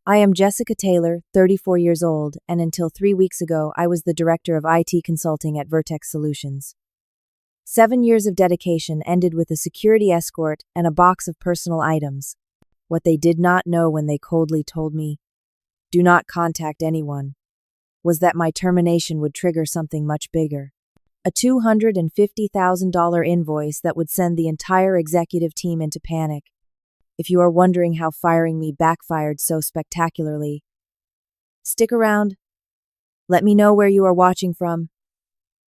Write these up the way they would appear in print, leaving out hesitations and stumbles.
I am Jessica Taylor, 34 years old, and until 3 weeks ago, I was the director of IT consulting at Vertex Solutions. 7 years of dedication ended with a security escort and a box of personal items. What they did not know when they coldly told me, "Do not contact anyone," was that my termination would trigger something much bigger. A $250,000 invoice that would send the entire executive team into panic. If you are wondering how firing me backfired so spectacularly, stick around. Let me know where you are watching from.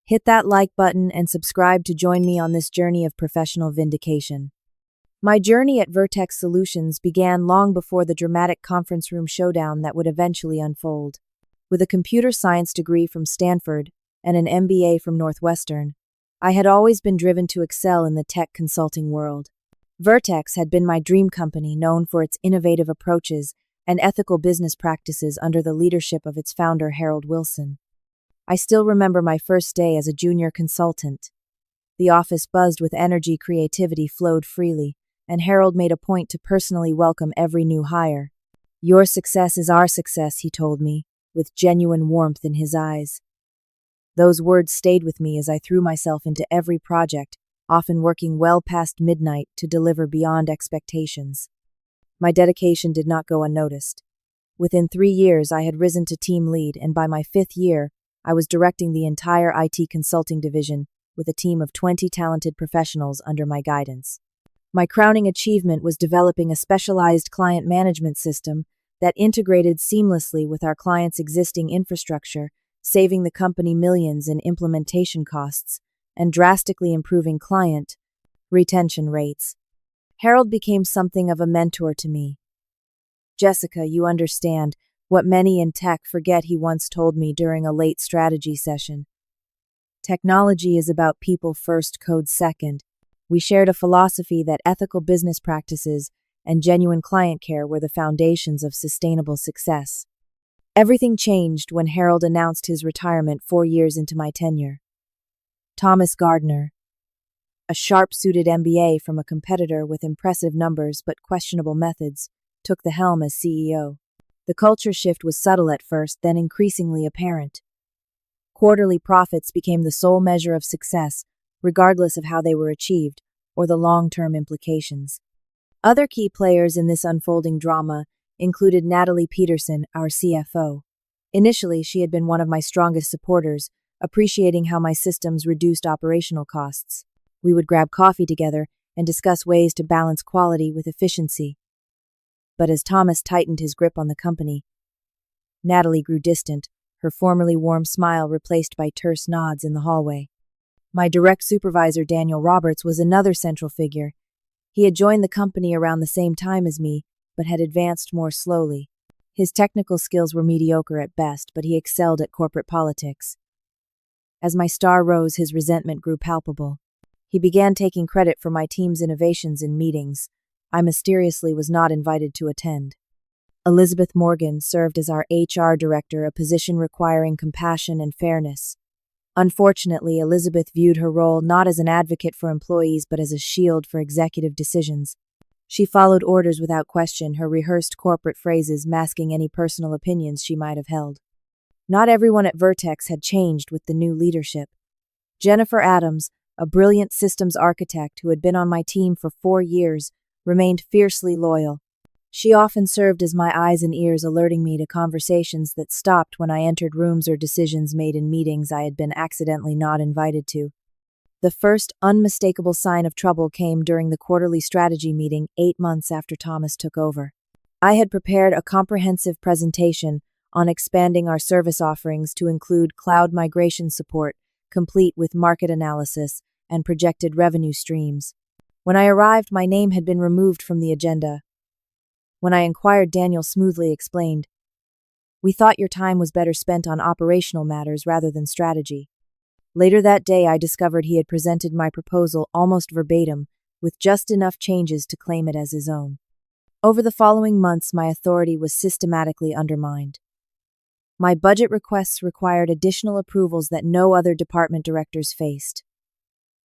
Hit that like button and subscribe to join me on this journey of professional vindication. My journey at Vertex Solutions began long before the dramatic conference room showdown that would eventually unfold. With a computer science degree from Stanford and an MBA from Northwestern, I had always been driven to excel in the tech consulting world. Vertex had been my dream company, known for its innovative approaches and ethical business practices under the leadership of its founder, Harold Wilson. I still remember my first day as a junior consultant. The office buzzed with energy, creativity flowed freely, and Harold made a point to personally welcome every new hire. "Your success is our success," he told me, with genuine warmth in his eyes. Those words stayed with me as I threw myself into every project, often working well past midnight to deliver beyond expectations. My dedication did not go unnoticed. Within 3 years, I had risen to team lead, and by my 5th year, I was directing the entire IT consulting division with a team of 20 talented professionals under my guidance. My crowning achievement was developing a specialized client management system that integrated seamlessly with our clients' existing infrastructure, saving the company millions in implementation costs and drastically improving client retention rates. Harold became something of a mentor to me. "Jessica, you understand what many in tech forget," he once told me during a late strategy session. "Technology is about people first, code second." We shared a philosophy that ethical business practices and genuine client care were the foundations of sustainable success. Everything changed when Harold announced his retirement 4 years into my tenure. Thomas Gardner, a sharp-suited MBA from a competitor with impressive numbers but questionable methods, took the helm as CEO. The culture shift was subtle at first, then increasingly apparent. Quarterly profits became the sole measure of success, regardless of how they were achieved or the long-term implications. Other key players in this unfolding drama included Natalie Peterson, our CFO. Initially, she had been one of my strongest supporters, appreciating how my systems reduced operational costs. We would grab coffee together and discuss ways to balance quality with efficiency. But as Thomas tightened his grip on the company, Natalie grew distant, her formerly warm smile replaced by terse nods in the hallway. My direct supervisor, Daniel Roberts, was another central figure. He had joined the company around the same time as me, but had advanced more slowly. His technical skills were mediocre at best, but he excelled at corporate politics. As my star rose, his resentment grew palpable. He began taking credit for my team's innovations in meetings I mysteriously was not invited to attend. Elizabeth Morgan served as our HR director, a position requiring compassion and fairness. Unfortunately, Elizabeth viewed her role not as an advocate for employees but as a shield for executive decisions. She followed orders without question, her rehearsed corporate phrases masking any personal opinions she might have held. Not everyone at Vertex had changed with the new leadership. Jennifer Adams, a brilliant systems architect who had been on my team for 4 years, remained fiercely loyal. She often served as my eyes and ears, alerting me to conversations that stopped when I entered rooms or decisions made in meetings I had been accidentally not invited to. The first unmistakable sign of trouble came during the quarterly strategy meeting 8 months after Thomas took over. I had prepared a comprehensive presentation on expanding our service offerings to include cloud migration support, complete with market analysis and projected revenue streams. When I arrived, my name had been removed from the agenda. When I inquired, Daniel smoothly explained, "We thought your time was better spent on operational matters rather than strategy." Later that day, I discovered he had presented my proposal almost verbatim, with just enough changes to claim it as his own. Over the following months, my authority was systematically undermined. My budget requests required additional approvals that no other department directors faced.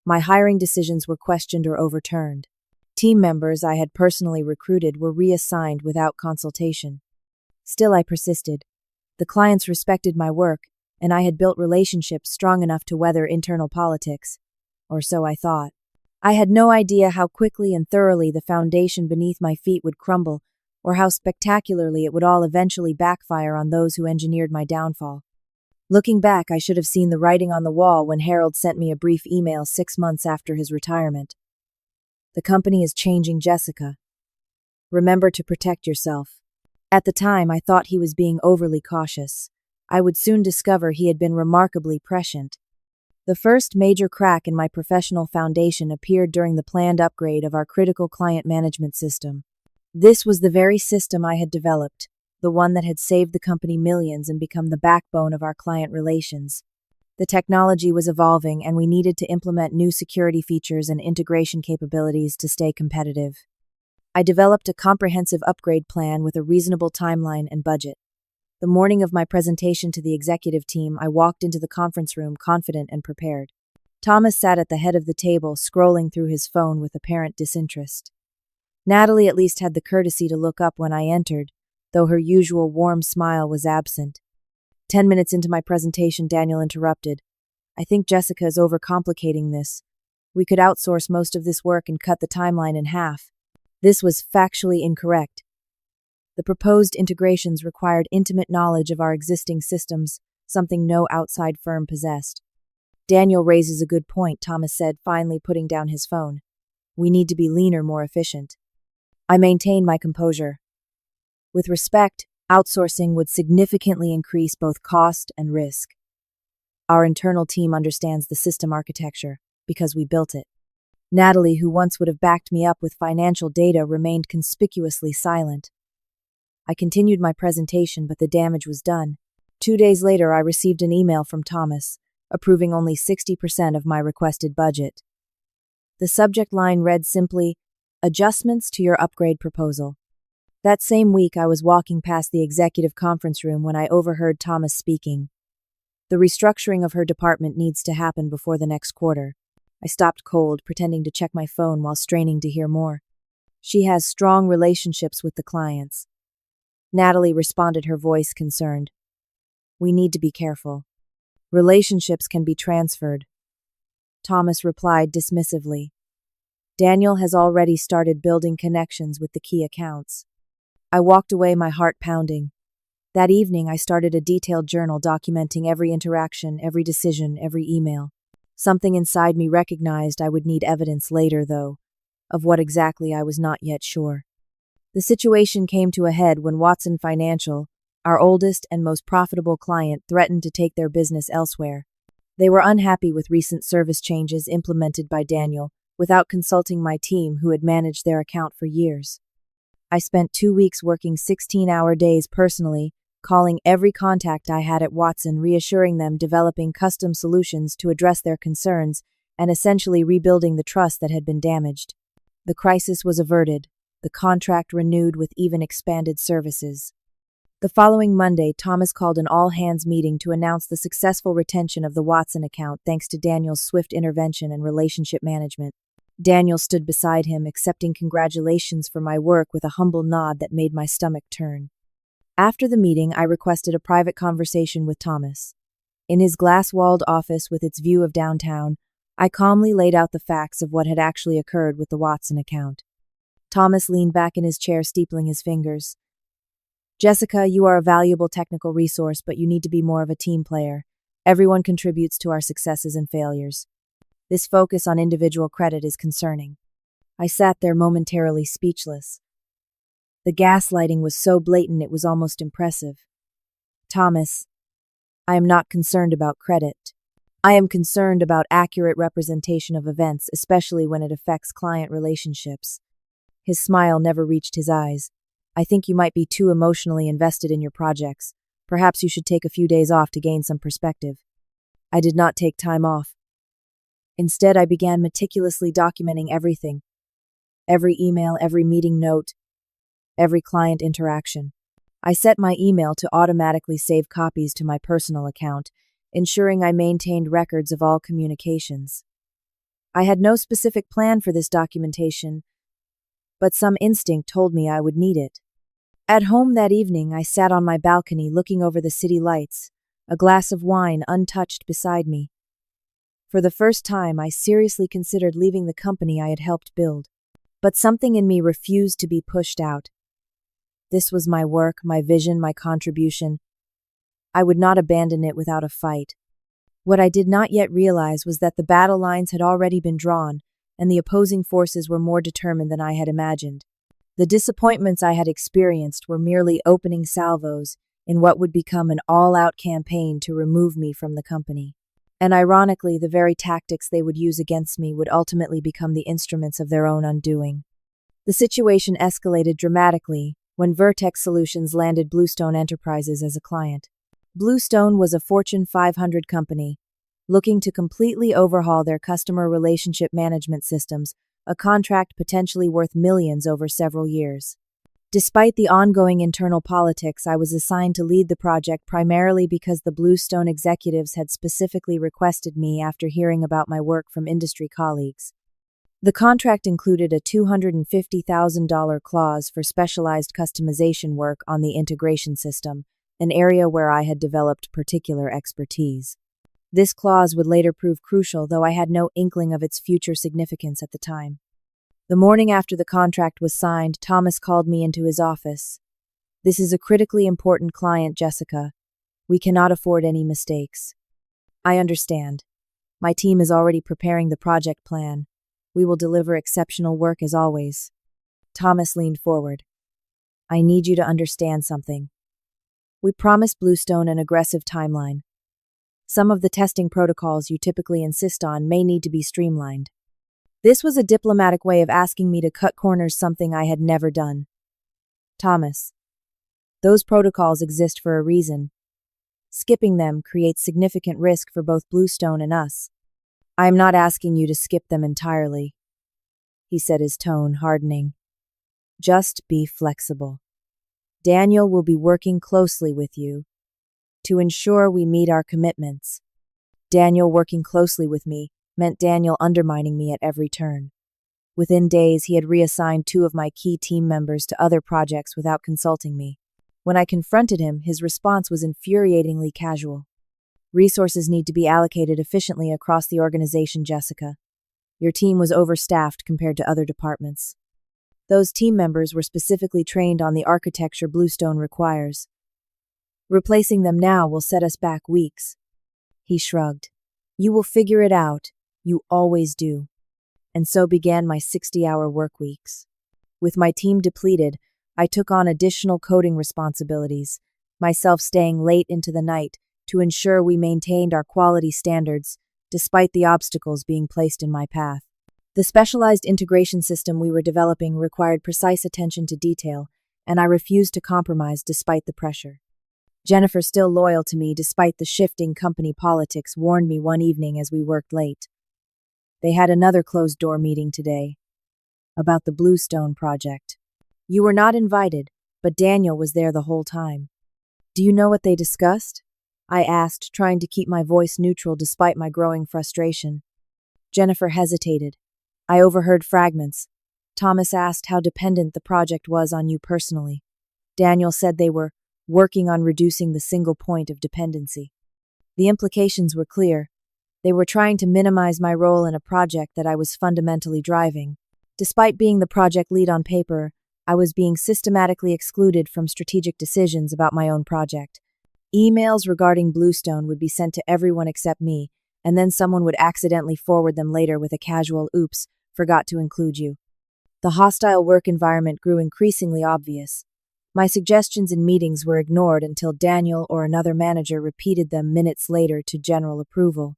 My hiring decisions were questioned or overturned. Team members I had personally recruited were reassigned without consultation. Still, I persisted. The clients respected my work, and I had built relationships strong enough to weather internal politics. Or so I thought. I had no idea how quickly and thoroughly the foundation beneath my feet would crumble, or how spectacularly it would all eventually backfire on those who engineered my downfall. Looking back, I should have seen the writing on the wall when Harold sent me a brief email 6 months after his retirement. The company is changing, Jessica. Remember to protect yourself. At the time, I thought he was being overly cautious. I would soon discover he had been remarkably prescient. The first major crack in my professional foundation appeared during the planned upgrade of our critical client management system. This was the very system I had developed, the one that had saved the company millions and become the backbone of our client relations. The technology was evolving, and we needed to implement new security features and integration capabilities to stay competitive. I developed a comprehensive upgrade plan with a reasonable timeline and budget. The morning of my presentation to the executive team, I walked into the conference room confident and prepared. Thomas sat at the head of the table, scrolling through his phone with apparent disinterest. Natalie at least had the courtesy to look up when I entered, though her usual warm smile was absent. 10 minutes into my presentation, Daniel interrupted. I think Jessica is overcomplicating this. We could outsource most of this work and cut the timeline in half. This was factually incorrect. The proposed integrations required intimate knowledge of our existing systems, something no outside firm possessed. Daniel raises a good point, Thomas said, finally putting down his phone. We need to be leaner, more efficient. I maintained my composure. With respect, outsourcing would significantly increase both cost and risk. Our internal team understands the system architecture, because we built it. Natalie, who once would have backed me up with financial data, remained conspicuously silent. I continued my presentation, but the damage was done. 2 days later, I received an email from Thomas, approving only 60% of my requested budget. The subject line read simply, "Adjustments to your upgrade proposal." That same week, I was walking past the executive conference room when I overheard Thomas speaking. The restructuring of her department needs to happen before the next quarter. I stopped cold, pretending to check my phone while straining to hear more. She has strong relationships with the clients. Natalie responded, her voice concerned. We need to be careful. Relationships can be transferred. Thomas replied dismissively. Daniel has already started building connections with the key accounts. I walked away, my heart pounding. That evening, I started a detailed journal documenting every interaction, every decision, every email. Something inside me recognized I would need evidence later, though. Of what exactly, I was not yet sure. The situation came to a head when Watson Financial, our oldest and most profitable client, threatened to take their business elsewhere. They were unhappy with recent service changes implemented by Daniel, without consulting my team who had managed their account for years. I spent 2 weeks working 16-hour days personally, calling every contact I had at Watson, reassuring them, developing custom solutions to address their concerns, and essentially rebuilding the trust that had been damaged. The crisis was averted, the contract renewed with even expanded services. The following Monday, Thomas called an all-hands meeting to announce the successful retention of the Watson account thanks to Daniel's swift intervention and relationship management. Daniel stood beside him, accepting congratulations for my work with a humble nod that made my stomach turn. After the meeting, I requested a private conversation with Thomas. In his glass-walled office with its view of downtown, I calmly laid out the facts of what had actually occurred with the Watson account. Thomas leaned back in his chair, steepling his fingers. Jessica, you are a valuable technical resource, but you need to be more of a team player. Everyone contributes to our successes and failures. This focus on individual credit is concerning. I sat there momentarily speechless. The gaslighting was so blatant it was almost impressive. Thomas, I am not concerned about credit. I am concerned about accurate representation of events, especially when it affects client relationships. His smile never reached his eyes. I think you might be too emotionally invested in your projects. Perhaps you should take a few days off to gain some perspective. I did not take time off. Instead, I began meticulously documenting everything. Every email, every meeting note, every client interaction. I set my email to automatically save copies to my personal account, ensuring I maintained records of all communications. I had no specific plan for this documentation, but some instinct told me I would need it. At home that evening, I sat on my balcony looking over the city lights, a glass of wine untouched beside me. For the first time, I seriously considered leaving the company I had helped build. But something in me refused to be pushed out. This was my work, my vision, my contribution. I would not abandon it without a fight. What I did not yet realize was that the battle lines had already been drawn, and the opposing forces were more determined than I had imagined. The disappointments I had experienced were merely opening salvos in what would become an all-out campaign to remove me from the company. And ironically, the very tactics they would use against me would ultimately become the instruments of their own undoing. The situation escalated dramatically when Vertex Solutions landed Bluestone Enterprises as a client. Bluestone was a Fortune 500 company, looking to completely overhaul their customer relationship management systems, a contract potentially worth millions over several years. Despite the ongoing internal politics, I was assigned to lead the project primarily because the Bluestone executives had specifically requested me after hearing about my work from industry colleagues. The contract included a $250,000 clause for specialized customization work on the integration system, an area where I had developed particular expertise. This clause would later prove crucial, though I had no inkling of its future significance at the time. The morning after the contract was signed, Thomas called me into his office. "This is a critically important client, Jessica. We cannot afford any mistakes." "I understand. My team is already preparing the project plan. We will deliver exceptional work as always." Thomas leaned forward. "I need you to understand something. We promised Bluestone an aggressive timeline. Some of the testing protocols you typically insist on may need to be streamlined." This was a diplomatic way of asking me to cut corners, something I had never done. "Thomas, those protocols exist for a reason. Skipping them creates significant risk for both Bluestone and us. I am not asking you to skip them entirely," he said, his tone hardening. "Just be flexible. Daniel will be working closely with you to ensure we meet our commitments." Daniel working closely with me meant Daniel undermining me at every turn. Within days, he had reassigned 2 of my key team members to other projects without consulting me. When I confronted him, his response was infuriatingly casual. "Resources need to be allocated efficiently across the organization, Jessica. Your team was overstaffed compared to other departments. Those team members were specifically trained on the architecture Bluestone requires. Replacing them now will set us back weeks." He shrugged. "You will figure it out. You always do." And so began my 60-hour work weeks. With my team depleted, I took on additional coding responsibilities, myself staying late into the night to ensure we maintained our quality standards, despite the obstacles being placed in my path. The specialized integration system we were developing required precise attention to detail, and I refused to compromise despite the pressure. Jennifer, still loyal to me despite the shifting company politics, warned me one evening as we worked late. They had another closed-door meeting today about the Bluestone project. You were not invited, but Daniel was there the whole time. "Do you know what they discussed?" I asked, trying to keep my voice neutral despite my growing frustration. Jennifer hesitated. "I overheard fragments. Thomas asked how dependent the project was on you personally. Daniel said they were working on reducing the single point of dependency. The implications were clear. They were trying to minimize my role in a project that I was fundamentally driving. Despite being the project lead on paper, I was being systematically excluded from strategic decisions about my own project. Emails regarding Bluestone would be sent to everyone except me, and then someone would accidentally forward them later with a casual, 'Oops, forgot to include you.' The hostile work environment grew increasingly obvious. My suggestions in meetings were ignored until Daniel or another manager repeated them minutes later to general approval.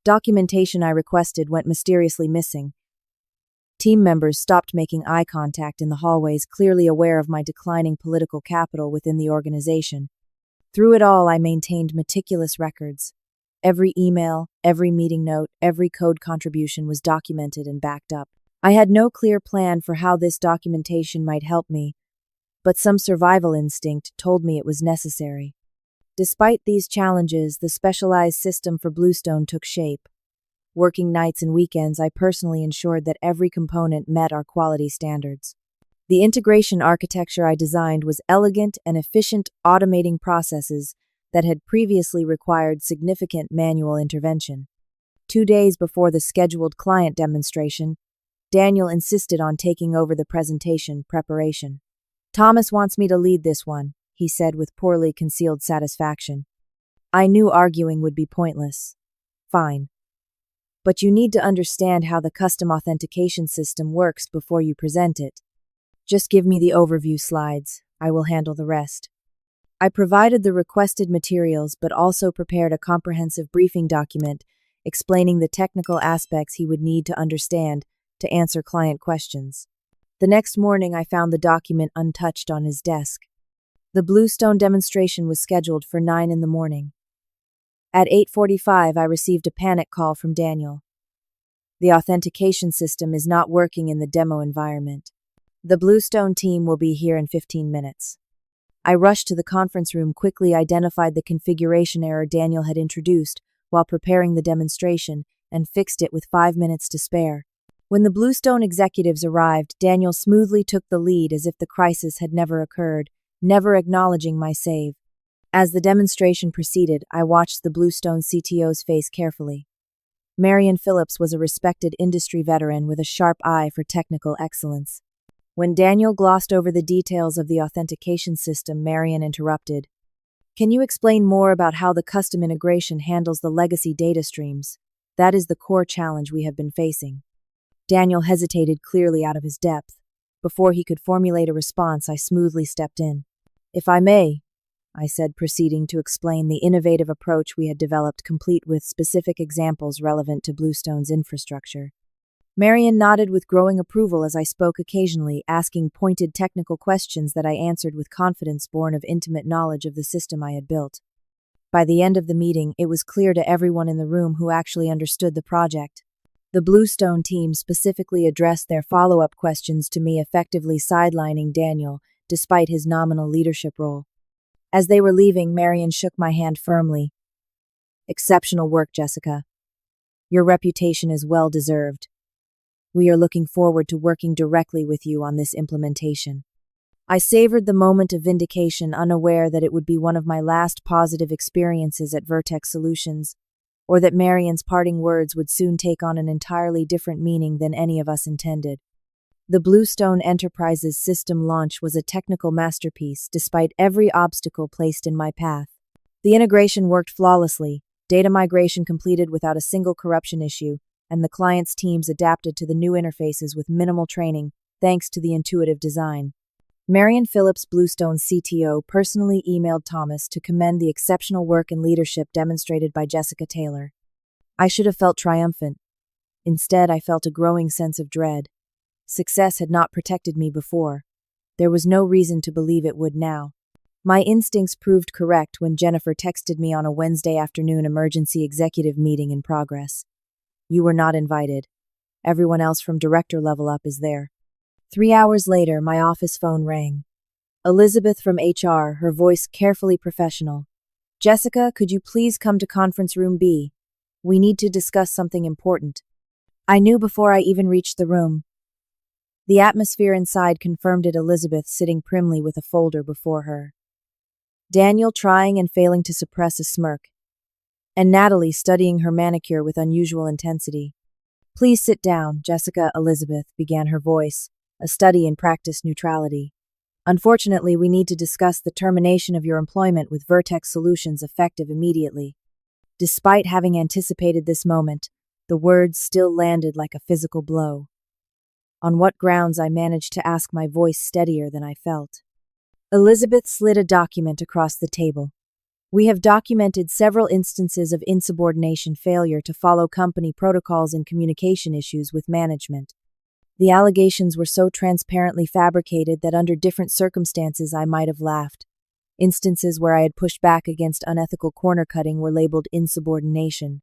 Documentation I requested went mysteriously missing. Team members stopped making eye contact in the hallways, clearly aware of my declining political capital within the organization. Through it all, I maintained meticulous records. Every email, every meeting note, every code contribution was documented and backed up. I had no clear plan for how this documentation might help me, but some survival instinct told me it was necessary. Despite these challenges, the specialized system for Bluestone took shape. Working nights and weekends, I personally ensured that every component met our quality standards. The integration architecture I designed was elegant and efficient, automating processes that had previously required significant manual intervention. 2 days before the scheduled client demonstration, Daniel insisted on taking over the presentation preparation. "Thomas wants me to lead this one," he said with poorly concealed satisfaction. I knew arguing would be pointless. "Fine. But you need to understand how the custom authentication system works before you present it. Just give me the overview slides. I will handle the rest." I provided the requested materials but also prepared a comprehensive briefing document explaining the technical aspects he would need to understand to answer client questions. The next morning, I found the document untouched on his desk. The Bluestone demonstration was scheduled for 9 in the morning. At 8:45, I received a panic call from Daniel. "The authentication system is not working in the demo environment. The Bluestone team will be here in 15 minutes. I rushed to the conference room, quickly identified the configuration error Daniel had introduced while preparing the demonstration, and fixed it with 5 minutes to spare. When the Bluestone executives arrived, Daniel smoothly took the lead as if the crisis had never occurred, never acknowledging my save. As the demonstration proceeded, I watched the Bluestone CTO's face carefully. Marion Phillips was a respected industry veteran with a sharp eye for technical excellence. When Daniel glossed over the details of the authentication system, Marion interrupted. "Can you explain more about how the custom integration handles the legacy data streams? That is the core challenge we have been facing." Daniel hesitated, clearly out of his depth. Before he could formulate a response, I smoothly stepped in. "If I may," I said, proceeding to explain the innovative approach we had developed, complete with specific examples relevant to Bluestone's infrastructure. Marion nodded with growing approval as I spoke, occasionally asking pointed technical questions that I answered with confidence born of intimate knowledge of the system I had built. By the end of the meeting, it was clear to everyone in the room who actually understood the project. The Bluestone team specifically addressed their follow-up questions to me, effectively sidelining Daniel, despite his nominal leadership role. As they were leaving, Marion shook my hand firmly. "Exceptional work, Jessica. Your reputation is well deserved. We are looking forward to working directly with you on this implementation." I savored the moment of vindication, unaware that it would be one of my last positive experiences at Vertex Solutions, or that Marion's parting words would soon take on an entirely different meaning than any of us intended. The Bluestone Enterprise's system launch was a technical masterpiece, despite every obstacle placed in my path. The integration worked flawlessly, data migration completed without a single corruption issue, and the client's teams adapted to the new interfaces with minimal training, thanks to the intuitive design. Marion Phillips, Bluestone's CTO, personally emailed Thomas to commend the exceptional work and leadership demonstrated by Jessica Taylor. I should have felt triumphant. Instead, I felt a growing sense of dread. Success had not protected me before. There was no reason to believe it would now. My instincts proved correct when Jennifer texted me on a Wednesday afternoon emergency executive meeting in progress. "You were not invited. Everyone else from director level up is there." 3 hours later, my office phone rang. Elizabeth from HR, her voice carefully professional. "Jessica, could you please come to conference room B? We need to discuss something important." I knew before I even reached the room. The atmosphere inside confirmed it, Elizabeth sitting primly with a folder before her. Daniel trying and failing to suppress a smirk. And Natalie studying her manicure with unusual intensity. "Please sit down, Jessica," Elizabeth began, her voice a study in practice neutrality. "Unfortunately, we need to discuss the termination of your employment with Vertex Solutions effective immediately." Despite having anticipated this moment, the words still landed like a physical blow. On what grounds, I managed to ask, my voice steadier than I felt. Elizabeth slid a document across the table. "We have documented several instances of insubordination, failure to follow company protocols, and communication issues with management. The allegations were so transparently fabricated that under different circumstances I might have laughed. Instances where I had pushed back against unethical corner-cutting were labeled insubordination.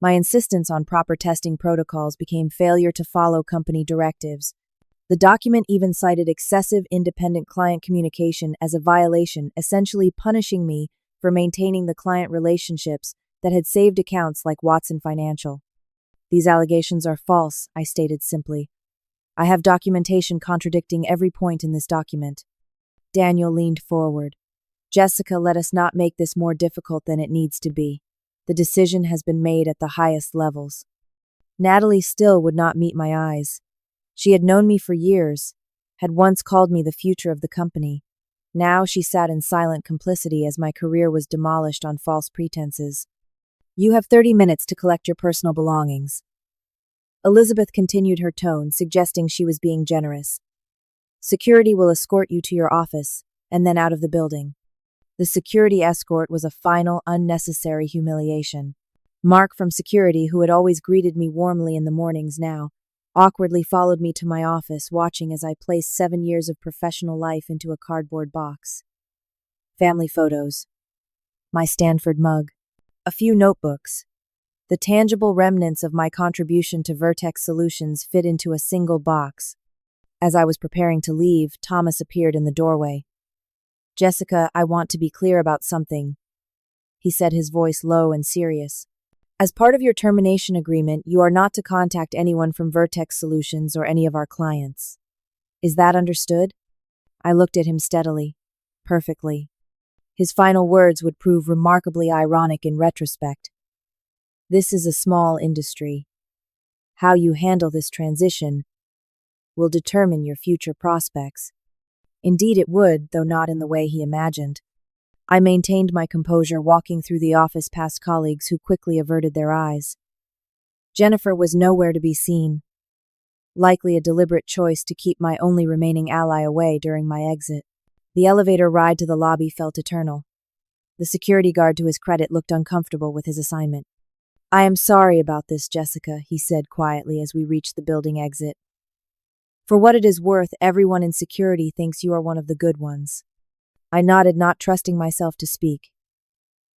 My insistence on proper testing protocols became failure to follow company directives. The document even cited excessive independent client communication as a violation, essentially punishing me for maintaining the client relationships that had saved accounts like Watson Financial. These allegations are false," I stated simply. I have documentation contradicting every point in this document. Daniel leaned forward. Jessica, let us not make this more difficult than it needs to be. The decision has been made at the highest levels. Natalie still would not meet my eyes. She had known me for years, had once called me the future of the company. Now she sat in silent complicity as my career was demolished on false pretenses. You have 30 minutes to collect your personal belongings. Elizabeth continued her tone, suggesting she was being generous. Security will escort you to your office, and then out of the building. The security escort was a final, unnecessary humiliation. Mark from security, who had always greeted me warmly in the mornings now, awkwardly followed me to my office, watching as I placed 7 years of professional life into a cardboard box. Family photos. My Stanford mug. A few notebooks. The tangible remnants of my contribution to Vertex Solutions fit into a single box. As I was preparing to leave, Thomas appeared in the doorway. Jessica, I want to be clear about something, he said, his voice low and serious. As part of your termination agreement, you are not to contact anyone from Vertex Solutions or any of our clients. Is that understood? I looked at him steadily. Perfectly. His final words would prove remarkably ironic in retrospect. This is a small industry. How you handle this transition will determine your future prospects. Indeed it would, though not in the way he imagined. I maintained my composure, walking through the office past colleagues who quickly averted their eyes. Jennifer was nowhere to be seen. Likely a deliberate choice to keep my only remaining ally away during my exit. The elevator ride to the lobby felt eternal. The security guard, to his credit, looked uncomfortable with his assignment. I am sorry about this, Jessica, he said quietly as we reached the building exit. For what it is worth, everyone in security thinks you are one of the good ones. I nodded, not trusting myself to speak.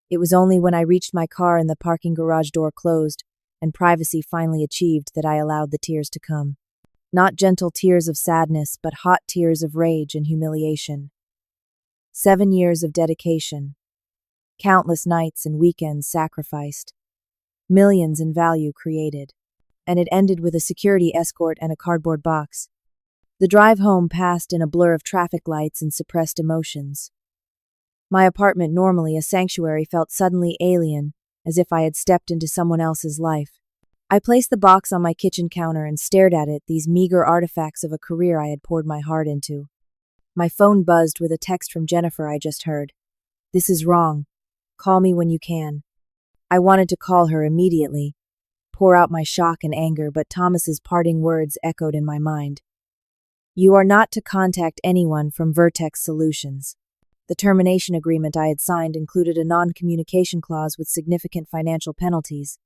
It was only when I reached my car and the parking garage door closed and privacy finally achieved that I allowed the tears to come. Not gentle tears of sadness, but hot tears of rage and humiliation. 7 years of dedication. Countless nights and weekends sacrificed. Millions in value created. And it ended with a security escort and a cardboard box. The drive home passed in a blur of traffic lights and suppressed emotions. My apartment, normally a sanctuary, felt suddenly alien, as if I had stepped into someone else's life. I placed the box on my kitchen counter and stared at it, these meager artifacts of a career I had poured my heart into. My phone buzzed with a text from Jennifer I just heard. This is wrong. Call me when you can. I wanted to call her immediately, pour out my shock and anger, but Thomas's parting words echoed in my mind. You are not to contact anyone from Vertex Solutions. The termination agreement I had signed included a non-communication clause with significant financial penalties.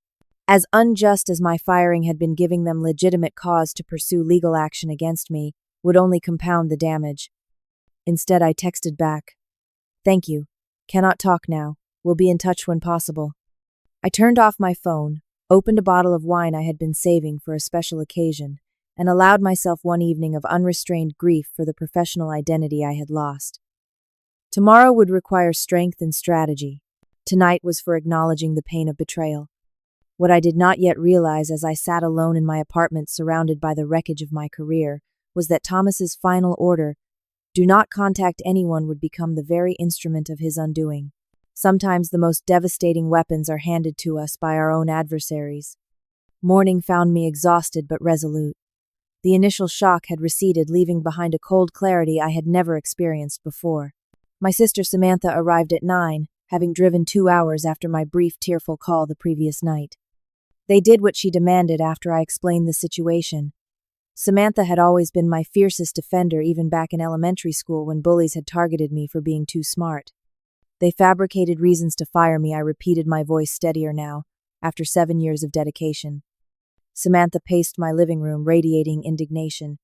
As unjust as my firing had been, giving them legitimate cause to pursue legal action against me would only compound the damage. Instead, I texted back, "Thank you. Cannot talk now. Will be in touch when possible." I turned off my phone, opened a bottle of wine I had been saving for a special occasion, and allowed myself one evening of unrestrained grief for the professional identity I had lost. Tomorrow would require strength and strategy. Tonight was for acknowledging the pain of betrayal. What I did not yet realize as I sat alone in my apartment surrounded by the wreckage of my career was that Thomas's final order, "Do not contact anyone," would become the very instrument of his undoing. Sometimes the most devastating weapons are handed to us by our own adversaries. Morning found me exhausted but resolute. The initial shock had receded, leaving behind a cold clarity I had never experienced before. My sister Samantha arrived at 9, having driven 2 hours after my brief, tearful call the previous night. They did what she demanded after I explained the situation. Samantha had always been my fiercest defender, even back in elementary school when bullies had targeted me for being too smart. They fabricated reasons to fire me. I repeated, my voice steadier now, after 7 years of dedication. Samantha paced my living room, radiating indignation.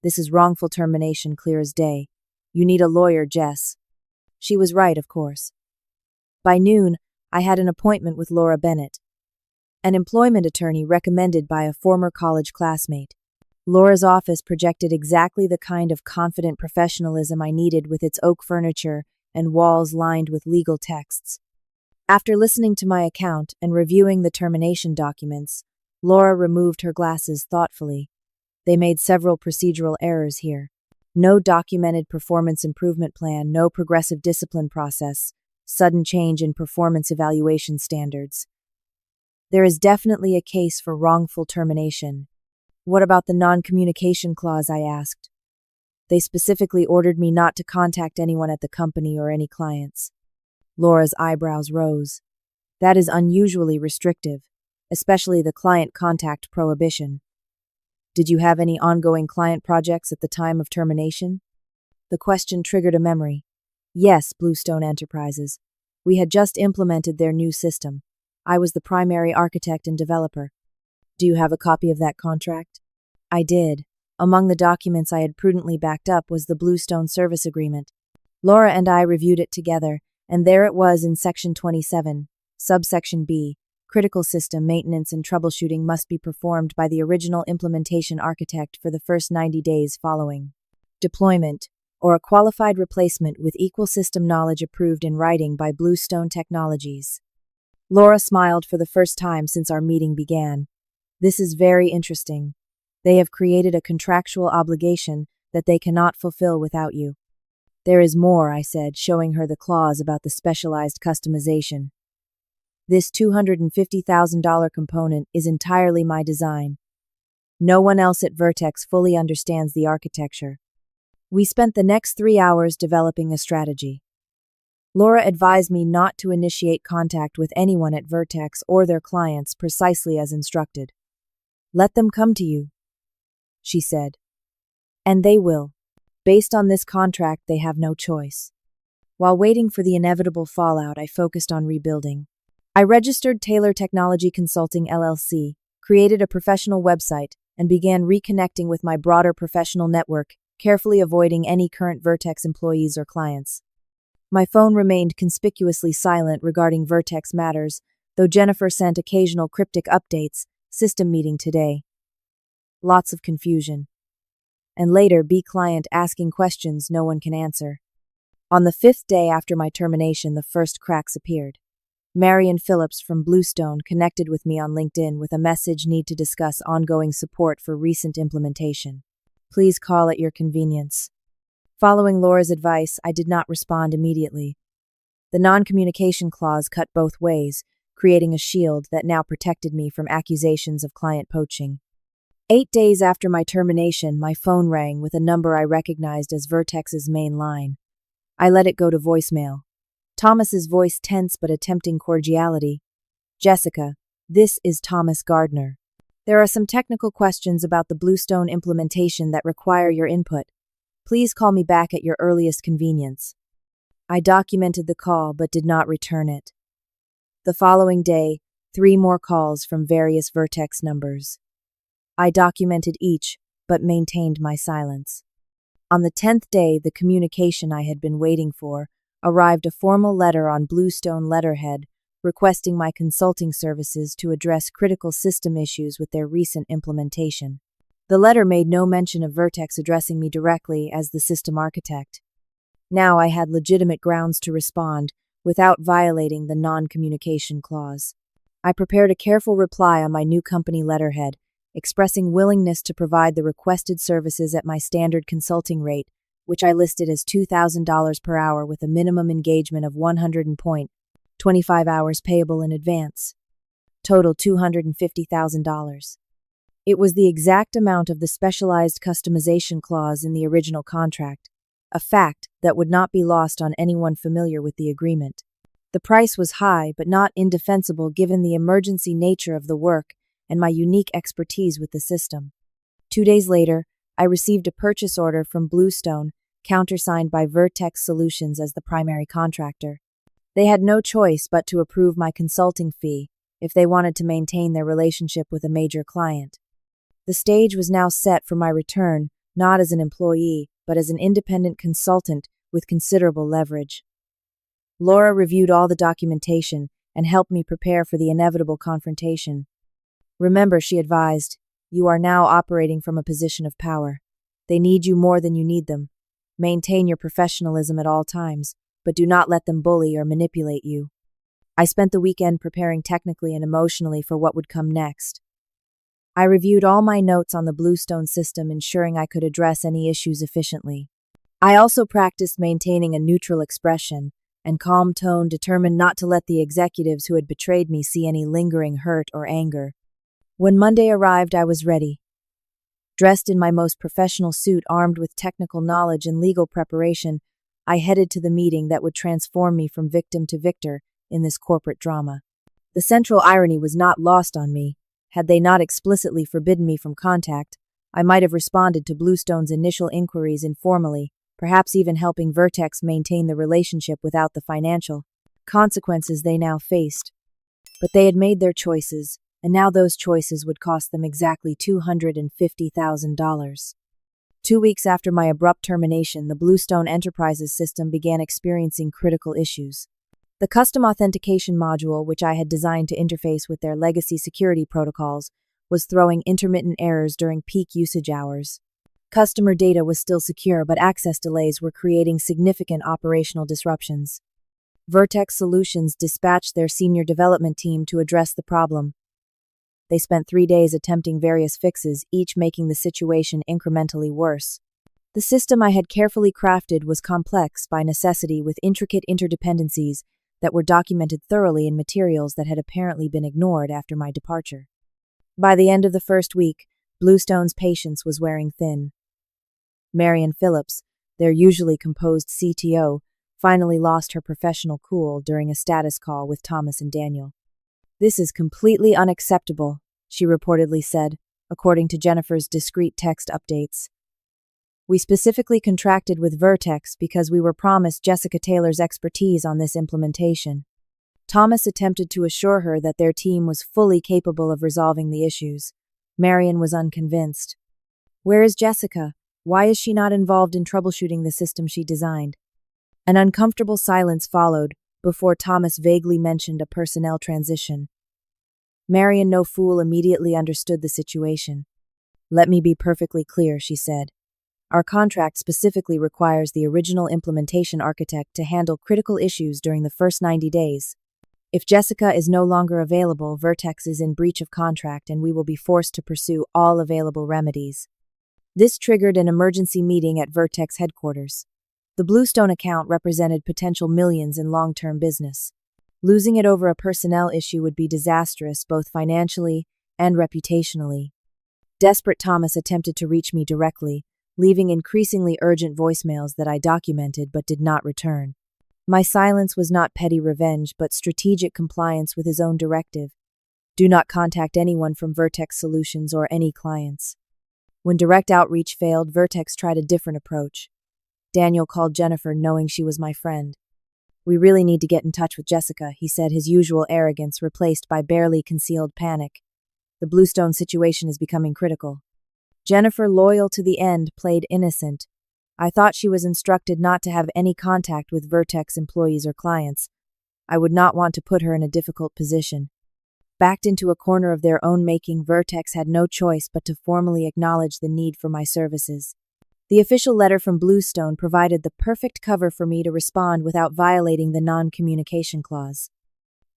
"This is wrongful termination, clear as day. You need a lawyer, Jess." She was right, of course. By noon, I had an appointment with Laura Bennett, an employment attorney recommended by a former college classmate. Laura's office projected exactly the kind of confident professionalism I needed, with its oak furniture and walls lined with legal texts. After listening to my account and reviewing the termination documents, Laura removed her glasses thoughtfully. They made several procedural errors here. No documented performance improvement plan, no progressive discipline process, sudden change in performance evaluation standards. There is definitely a case for wrongful termination. What about the non-communication clause, I asked. They specifically ordered me not to contact anyone at the company or any clients. Laura's eyebrows rose. That is unusually restrictive, especially the client contact prohibition. Did you have any ongoing client projects at the time of termination? The question triggered a memory. Yes, Bluestone Enterprises. We had just implemented their new system. I was the primary architect and developer. Do you have a copy of that contract? I did. Among the documents I had prudently backed up was the Bluestone service agreement. Laura and I reviewed it together, and there it was in Section 27, Subsection B. Critical system maintenance and troubleshooting must be performed by the original implementation architect for the first 90 days following deployment, or a qualified replacement with equal system knowledge approved in writing by Bluestone Technologies. Laura smiled for the first time since our meeting began. This is very interesting. They have created a contractual obligation that they cannot fulfill without you. There is more, I said, showing her the clause about the specialized customization. This $250,000 component is entirely my design. No one else at Vertex fully understands the architecture. We spent the next 3 hours developing a strategy. Laura advised me not to initiate contact with anyone at Vertex or their clients precisely as instructed. Let them come to you, she said. And they will. Based on this contract, they have no choice. While waiting for the inevitable fallout, I focused on rebuilding. I registered Taylor Technology Consulting LLC, created a professional website, and began reconnecting with my broader professional network, carefully avoiding any current Vertex employees or clients. My phone remained conspicuously silent regarding Vertex matters, though Jennifer sent occasional cryptic updates, system meeting today. Lots of confusion. And later, client asking questions no one can answer. On the 5th day after my termination, the first cracks appeared. Marion Phillips from Bluestone connected with me on LinkedIn with a message: need to discuss ongoing support for recent implementation. Please call at your convenience. Following Laura's advice, I did not respond immediately. The non-communication clause cut both ways, creating a shield that now protected me from accusations of client poaching. 8 days after my termination, my phone rang with a number I recognized as Vertex's main line. I let it go to voicemail. Thomas's voice tense but attempting cordiality. Jessica, this is Thomas Gardner. There are some technical questions about the Bluestone implementation that require your input. Please call me back at your earliest convenience. I documented the call but did not return it. The following day, 3 more calls from various Vertex numbers. I documented each, but maintained my silence. On the 10th day, the communication I had been waiting for arrived: a formal letter on Bluestone letterhead requesting my consulting services to address critical system issues with their recent implementation. The letter made no mention of Vertex addressing me directly as the system architect. Now I had legitimate grounds to respond without violating the non-communication clause. I prepared a careful reply on my new company letterhead, expressing willingness to provide the requested services at my standard consulting rate, which I listed as $2,000 per hour with a minimum engagement of 125 hours payable in advance. Total $250,000. It was the exact amount of the specialized customization clause in the original contract, a fact that would not be lost on anyone familiar with the agreement. The price was high but not indefensible given the emergency nature of the work and my unique expertise with the system. 2 days later, I received a purchase order from Bluestone, countersigned by Vertex Solutions as the primary contractor. They had no choice but to approve my consulting fee if they wanted to maintain their relationship with a major client. The stage was now set for my return, not as an employee, but as an independent consultant with considerable leverage. Laura reviewed all the documentation and helped me prepare for the inevitable confrontation. Remember, she advised, you are now operating from a position of power. They need you more than you need them. Maintain your professionalism at all times, but do not let them bully or manipulate you. I spent the weekend preparing technically and emotionally for what would come next. I reviewed all my notes on the Bluestone system, ensuring I could address any issues efficiently. I also practiced maintaining a neutral expression and calm tone, determined not to let the executives who had betrayed me see any lingering hurt or anger. When Monday arrived, I was ready. Dressed in my most professional suit, armed with technical knowledge and legal preparation, I headed to the meeting that would transform me from victim to victor in this corporate drama. The central irony was not lost on me. Had they not explicitly forbidden me from contact, I might have responded to Bluestone's initial inquiries informally, perhaps even helping Vertex maintain the relationship without the financial consequences they now faced. But they had made their choices, and now those choices would cost them exactly $250,000. 2 weeks after my abrupt termination, the Bluestone Enterprises system began experiencing critical issues. The custom authentication module, which I had designed to interface with their legacy security protocols, was throwing intermittent errors during peak usage hours. Customer data was still secure, but access delays were creating significant operational disruptions. Vertex Solutions dispatched their senior development team to address the problem. They spent 3 days attempting various fixes, each making the situation incrementally worse. The system I had carefully crafted was complex by necessity, with intricate interdependencies that were documented thoroughly in materials that had apparently been ignored after my departure. By the end of the first week, Bluestone's patience was wearing thin. Marian Phillips, their usually composed CTO, finally lost her professional cool during a status call with Thomas and Daniel. "This is completely unacceptable," she reportedly said, according to Jennifer's discreet text updates. "We specifically contracted with Vertex because we were promised Jessica Taylor's expertise on this implementation." Thomas attempted to assure her that their team was fully capable of resolving the issues. Marian was unconvinced. "Where is Jessica? Why is she not involved in troubleshooting the system she designed?" An uncomfortable silence followed before Thomas vaguely mentioned a personnel transition. Marian, no fool, immediately understood the situation. "Let me be perfectly clear," she said. "Our contract specifically requires the original implementation architect to handle critical issues during the first 90 days. If Jessica is no longer available, Vertex is in breach of contract and we will be forced to pursue all available remedies." This triggered an emergency meeting at Vertex headquarters. The Bluestone account represented potential millions in long-term business. Losing it over a personnel issue would be disastrous both financially and reputationally. Desperate, Thomas attempted to reach me directly, leaving increasingly urgent voicemails that I documented but did not return. My silence was not petty revenge, but strategic compliance with his own directive. Do not contact anyone from Vertex Solutions or any clients. When direct outreach failed, Vertex tried a different approach. Daniel called Jennifer, knowing she was my friend. "We really need to get in touch with Jessica," he said, his usual arrogance replaced by barely concealed panic. "The Bluestone situation is becoming critical." Jennifer, loyal to the end, played innocent. "I thought she was instructed not to have any contact with Vertex employees or clients. I would not want to put her in a difficult position." Backed into a corner of their own making, Vertex had no choice but to formally acknowledge the need for my services. The official letter from Bluestone provided the perfect cover for me to respond without violating the non-communication clause.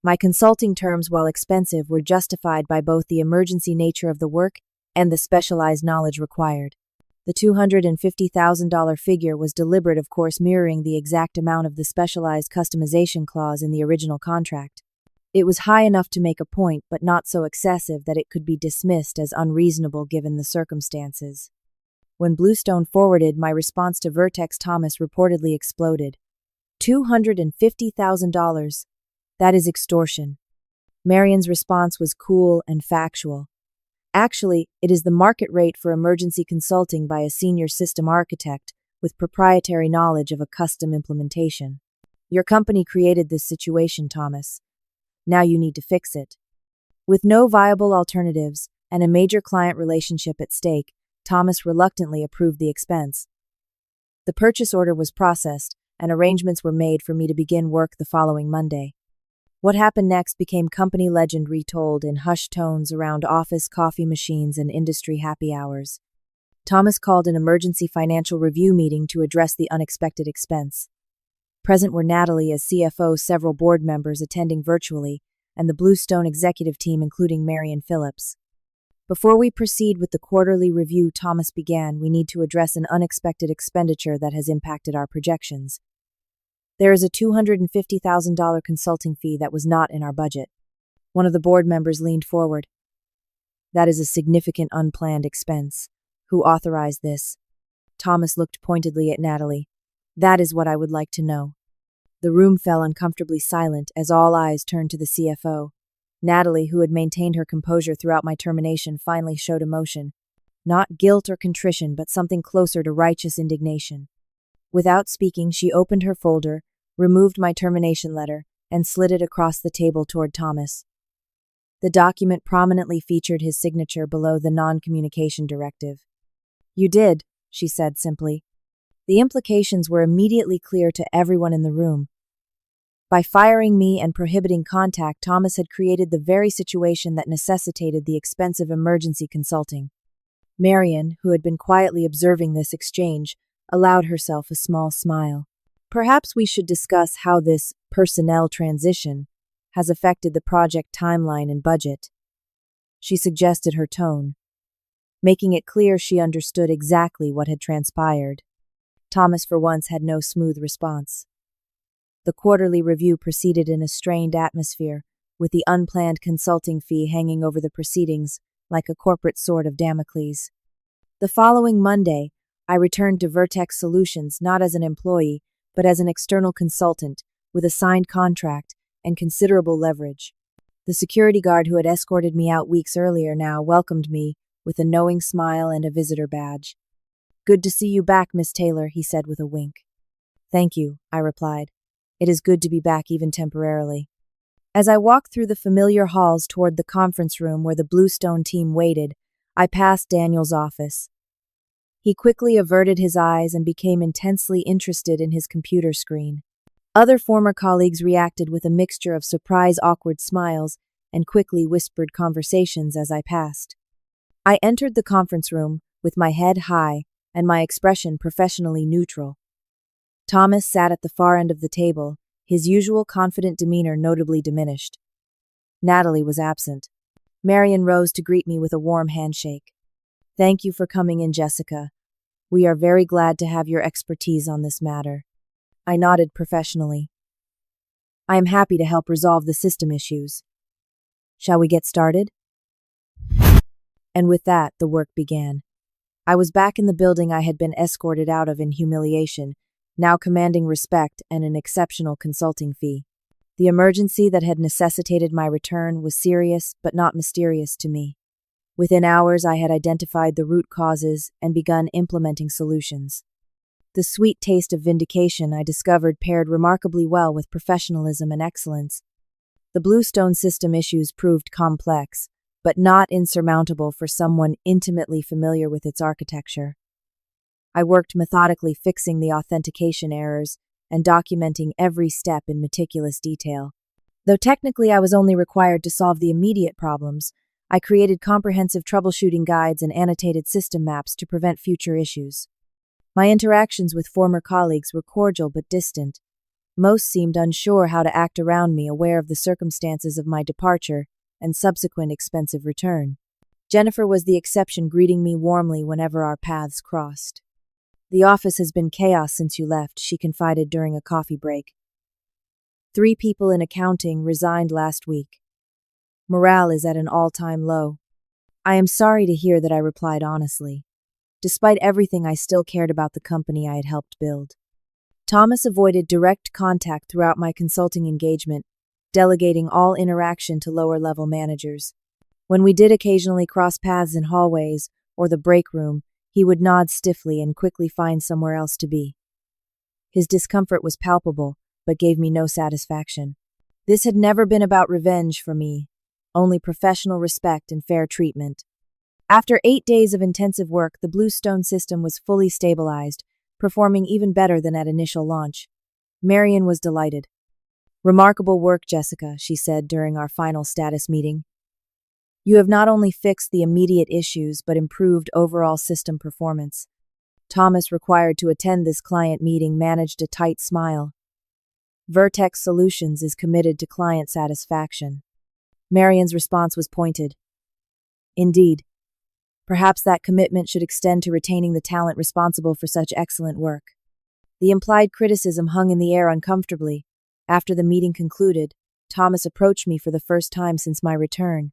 My consulting terms, while expensive, were justified by both the emergency nature of the work and the specialized knowledge required. The $250,000 figure was deliberate, of course, mirroring the exact amount of the specialized customization clause in the original contract. It was high enough to make a point, but not so excessive that it could be dismissed as unreasonable given the circumstances. When Bluestone forwarded my response to Vertex, Thomas reportedly exploded. $250,000. That is extortion. Marian's response was cool and factual. "Actually, it is the market rate for emergency consulting by a senior system architect with proprietary knowledge of a custom implementation. Your company created this situation, Thomas. Now you need to fix it." With no viable alternatives and a major client relationship at stake, Thomas reluctantly approved the expense. The purchase order was processed, and arrangements were made for me to begin work the following Monday. What happened next became company legend retold in hushed tones around office coffee machines and industry happy hours. Thomas called an emergency financial review meeting to address the unexpected expense. Present were Natalie as CFO, several board members attending virtually, and the Bluestone executive team including Marian Phillips. Before we proceed with the quarterly review, Thomas began, we need to address an unexpected expenditure that has impacted our projections. There is a $250,000 consulting fee that was not in our budget. One of the board members leaned forward. That is a significant unplanned expense. Who authorized this? Thomas looked pointedly at Natalie. That is what I would like to know. The room fell uncomfortably silent as all eyes turned to the CFO. Natalie, who had maintained her composure throughout my termination, finally showed emotion. Not guilt or contrition, but something closer to righteous indignation. Without speaking, she opened her folder, removed my termination letter, and slid it across the table toward Thomas. The document prominently featured his signature below the non-communication directive. You did, she said simply. The implications were immediately clear to everyone in the room. By firing me and prohibiting contact, Thomas had created the very situation that necessitated the expensive emergency consulting. Marian, who had been quietly observing this exchange, allowed herself a small smile. Perhaps we should discuss how this personnel transition has affected the project timeline and budget. She suggested, her tone making it clear she understood exactly what had transpired. Thomas, for once, had no smooth response. The quarterly review proceeded in a strained atmosphere, with the unplanned consulting fee hanging over the proceedings like a corporate sword of Damocles. The following Monday, I returned to Vertex Solutions not as an employee, but as an external consultant, with a signed contract and considerable leverage. The security guard who had escorted me out weeks earlier now welcomed me with a knowing smile and a visitor badge. Good to see you back, Miss Taylor, he said with a wink. Thank you, I replied. It is good to be back even temporarily. As I walked through the familiar halls toward the conference room where the Bluestone team waited, I passed Daniel's office. He quickly averted his eyes and became intensely interested in his computer screen. Other former colleagues reacted with a mixture of surprise, awkward smiles, and quickly whispered conversations as I passed. I entered the conference room with my head high and my expression professionally neutral. Thomas sat at the far end of the table, his usual confident demeanor notably diminished. Natalie was absent. Marian rose to greet me with a warm handshake. Thank you for coming in, Jessica. We are very glad to have your expertise on this matter. I nodded professionally. I am happy to help resolve the system issues. Shall we get started? And with that, the work began. I was back in the building I had been escorted out of in humiliation, now commanding respect and an exceptional consulting fee. The emergency that had necessitated my return was serious but not mysterious to me. Within hours, I had identified the root causes and begun implementing solutions. The sweet taste of vindication, I discovered, paired remarkably well with professionalism and excellence. The Bluestone system issues proved complex, but not insurmountable for someone intimately familiar with its architecture. I worked methodically, fixing the authentication errors and documenting every step in meticulous detail. Though technically I was only required to solve the immediate problems, I created comprehensive troubleshooting guides and annotated system maps to prevent future issues. My interactions with former colleagues were cordial but distant. Most seemed unsure how to act around me, aware of the circumstances of my departure and subsequent expensive return. Jennifer was the exception, greeting me warmly whenever our paths crossed. The office has been chaos since you left, she confided during a coffee break. 3 people in accounting resigned last week. Morale is at an all-time low. I am sorry to hear that, I replied honestly. Despite everything, I still cared about the company I had helped build. Thomas avoided direct contact throughout my consulting engagement, delegating all interaction to lower-level managers. When we did occasionally cross paths in hallways or the break room, he would nod stiffly and quickly find somewhere else to be. His discomfort was palpable, but gave me no satisfaction. This had never been about revenge for me, only professional respect and fair treatment. After 8 days of intensive work, the Bluestone system was fully stabilized, performing even better than at initial launch. Marian was delighted. Remarkable work, Jessica, she said during our final status meeting. You have not only fixed the immediate issues, but improved overall system performance. Thomas, required to attend this client meeting, managed a tight smile. Vertex Solutions is committed to client satisfaction. Marian's response was pointed. Indeed, Perhaps that commitment should extend to retaining the talent responsible for such excellent work. The implied criticism hung in the air uncomfortably. After the meeting concluded, Thomas approached me for the first time since my return.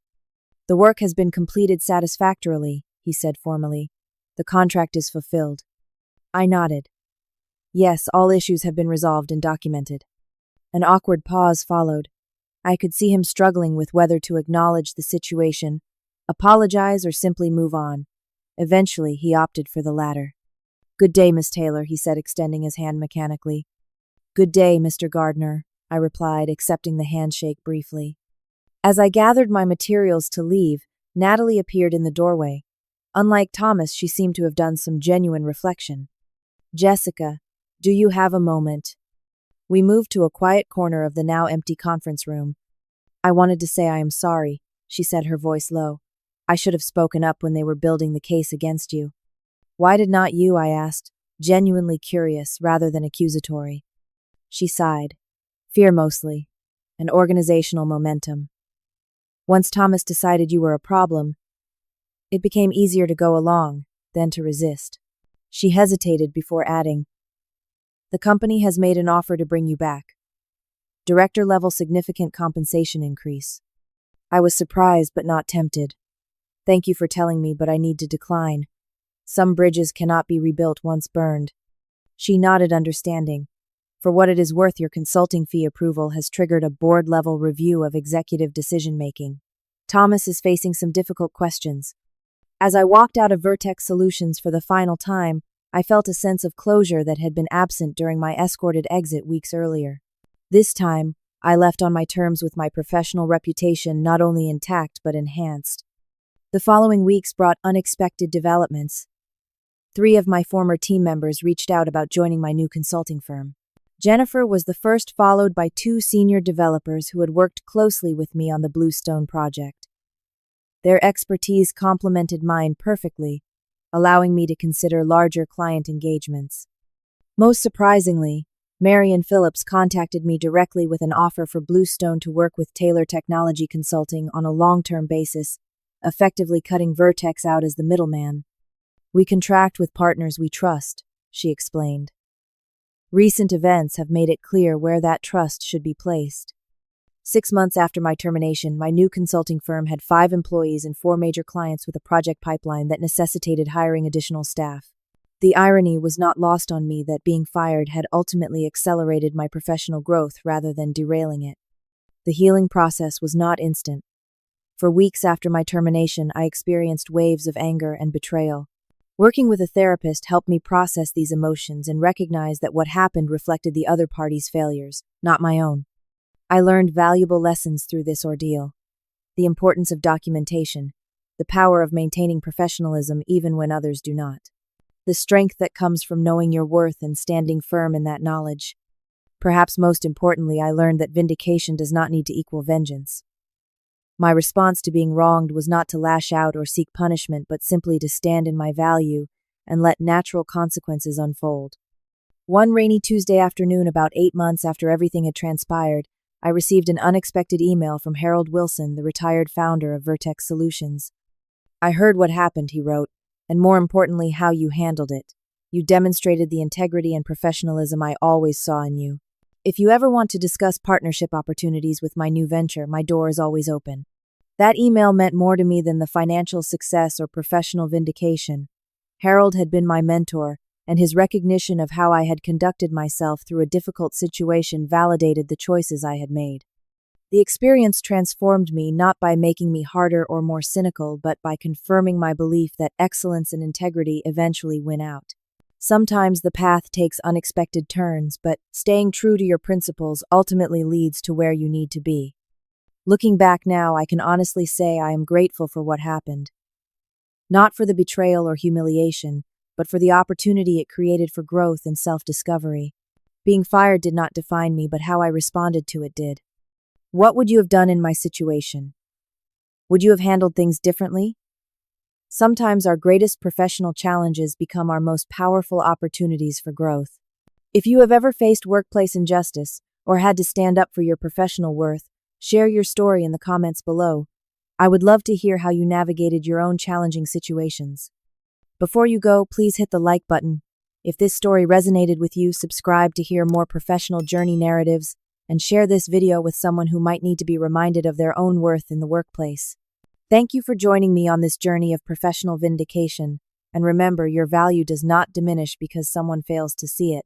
"The work has been completed satisfactorily," he said formally. "The contract is fulfilled." I nodded. "Yes, all issues have been resolved and documented." An awkward pause followed. I could see him struggling with whether to acknowledge the situation, apologize, or simply move on. Eventually, he opted for the latter. "Good day, Miss Taylor," he said, extending his hand mechanically. "Good day, Mr. Gardner," I replied, accepting the handshake briefly. As I gathered my materials to leave, Natalie appeared in the doorway. Unlike Thomas, she seemed to have done some genuine reflection. "Jessica, do you have a moment?" We moved to a quiet corner of the now empty conference room. "I wanted to say I am sorry," she said, her voice low. "I should have spoken up when they were building the case against you." "Why did not you?" I asked, genuinely curious rather than accusatory. She sighed. "Fear mostly. And organizational momentum. Once Thomas decided you were a problem, it became easier to go along than to resist." She hesitated before adding, "The company has made an offer to bring you back. Director-level significant compensation increase." I was surprised but not tempted. "Thank you for telling me, but I need to decline. Some bridges cannot be rebuilt once burned." She nodded, understanding. "For what it is worth, your consulting fee approval has triggered a board-level review of executive decision-making. Thomas is facing some difficult questions." As I walked out of Vertex Solutions for the final time, I felt a sense of closure that had been absent during my escorted exit weeks earlier. This time, I left on my terms with my professional reputation not only intact but enhanced. The following weeks brought unexpected developments. 3 of my former team members reached out about joining my new consulting firm. Jennifer was the first, followed by 2 senior developers who had worked closely with me on the Bluestone project. Their expertise complemented mine perfectly, allowing me to consider larger client engagements. Most surprisingly, Marian Phillips contacted me directly with an offer for Bluestone to work with Taylor Technology Consulting on a long-term basis, effectively cutting Vertex out as the middleman. "We contract with partners we trust," she explained. "Recent events have made it clear where that trust should be placed." 6 months after my termination, my new consulting firm had 5 employees and 4 major clients with a project pipeline that necessitated hiring additional staff. The irony was not lost on me that being fired had ultimately accelerated my professional growth rather than derailing it. The healing process was not instant. For weeks after my termination, I experienced waves of anger and betrayal. Working with a therapist helped me process these emotions and recognize that what happened reflected the other party's failures, not my own. I learned valuable lessons through this ordeal. The importance of documentation, the power of maintaining professionalism even when others do not. The strength that comes from knowing your worth and standing firm in that knowledge. Perhaps most importantly, I learned that vindication does not need to equal vengeance. My response to being wronged was not to lash out or seek punishment, but simply to stand in my value and let natural consequences unfold. One rainy Tuesday afternoon, about 8 months after everything had transpired, I received an unexpected email from Harold Wilson, the retired founder of Vertex Solutions. "I heard what happened," he wrote, "and more importantly, how you handled it. You demonstrated the integrity and professionalism I always saw in you. If you ever want to discuss partnership opportunities with my new venture, my door is always open." That email meant more to me than the financial success or professional vindication. Harold had been my mentor, and his recognition of how I had conducted myself through a difficult situation validated the choices I had made. The experience transformed me not by making me harder or more cynical, but by confirming my belief that excellence and integrity eventually win out. Sometimes the path takes unexpected turns, but staying true to your principles ultimately leads to where you need to be. Looking back now, I can honestly say I am grateful for what happened. Not for the betrayal or humiliation, but for the opportunity it created for growth and self-discovery. Being fired did not define me, but how I responded to it did. What would you have done in my situation? Would you have handled things differently? Sometimes our greatest professional challenges become our most powerful opportunities for growth. If you have ever faced workplace injustice or had to stand up for your professional worth, share your story in the comments below. I would love to hear how you navigated your own challenging situations. Before you go, please hit the like button. If this story resonated with you, subscribe to hear more professional journey narratives, and share this video with someone who might need to be reminded of their own worth in the workplace. Thank you for joining me on this journey of professional vindication, and remember, your value does not diminish because someone fails to see it.